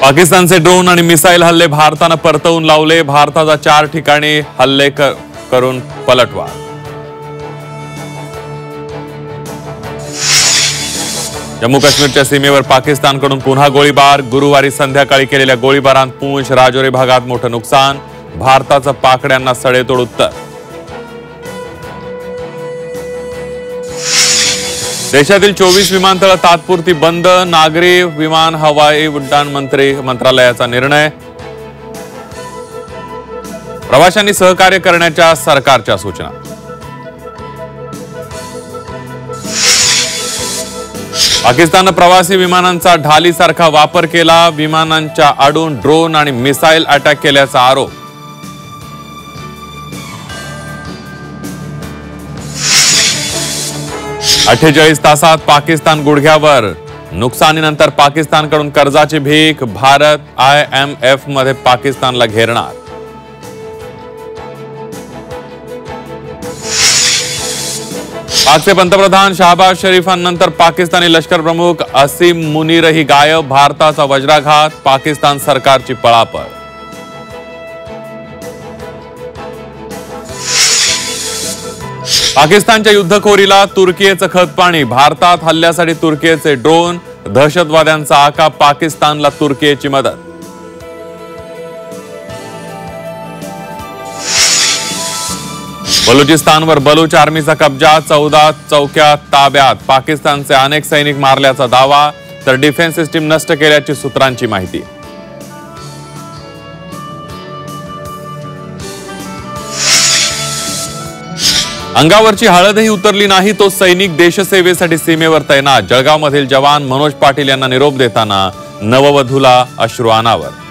पाकिस्तानचे ड्रोन आणि मिसाईल हल्ले भारताने परतवून लावले। भारताचा 4 ठिकाणी हल्ले करून पलटवार। जम्मू काश्मीरच्या सीमेवर पाकिस्तानकडून पुन्हा गोळीबार। गुरुवारी संध्याकाळी केलेल्या गोळीबारात पूंछ राजौरी भागात मोठं नुकसान। भारताचं पाकड्यांना सडेतोड उत्तर। देशातील 24 विमानतळ तात्पुरती बंद। नागरी विमान हवाई उड्डाण मंत्रालयाचा निर्णय। प्रवाशांनी सहकार्य करण्याच्या सरकारच्या सूचना। पाकिस्तानने प्रवासी विमानांचा ढालीसारखा वापर केला। विमानांच्या आडून ड्रोन आणि मिसाईल अटॅक केल्याचा आरोप। अठ्ठेचाळीस तासात पाकिस्तान गुडघ्यावर। नुकसानीनंतर पाकिस्तानकडून कर्जाची भीक। भारत IMF मध्ये पाकिस्तानला घेरणार। पाकचे पंतप्रधान शहबाज शरीफांनंतर पाकिस्तानी लष्कर प्रमुख असीम मुनीरही गायब। भारताचा वज्राघात। पाकिस्तान सरकारची पळापळ। पाकिस्तानच्या युद्धखोरीला तुर्कीचं खतपाणी। भारतात हल्ल्यासाठी तुर्कीचे ड्रोन। दहशतवाद्यांचा आका। पाकिस्तानला तुर्कीची मदत। बलुचिस्तानवर बलूच आर्मीचा कब्जा। 14 चौक्या ताब्यात। पाकिस्तानचे अनेक सैनिक मारल्याचा दावा, तर डिफेन्स सिस्टीम नष्ट केल्याची सूत्रांची माहिती। अंगावरची हळदही उतरली नाही तो सैनिक देशसेवेसाठी सीमेवर तैनात। जळगावमधील जवान मनोज पाटील यांना निरोप देताना नववधूला अश्रू अनावर।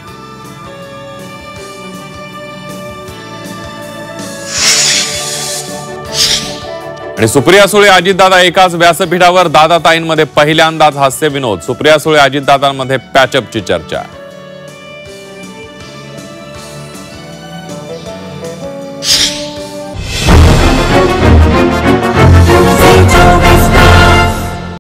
आणि सुप्रिया सुळे अजितदादा एकाच व्यासपीठावर। दादाताईंमध्ये पहिल्यांदाच हास्य विनोद। सुप्रिया सुळे अजितदादांमध्ये पॅचअपची चर्चा।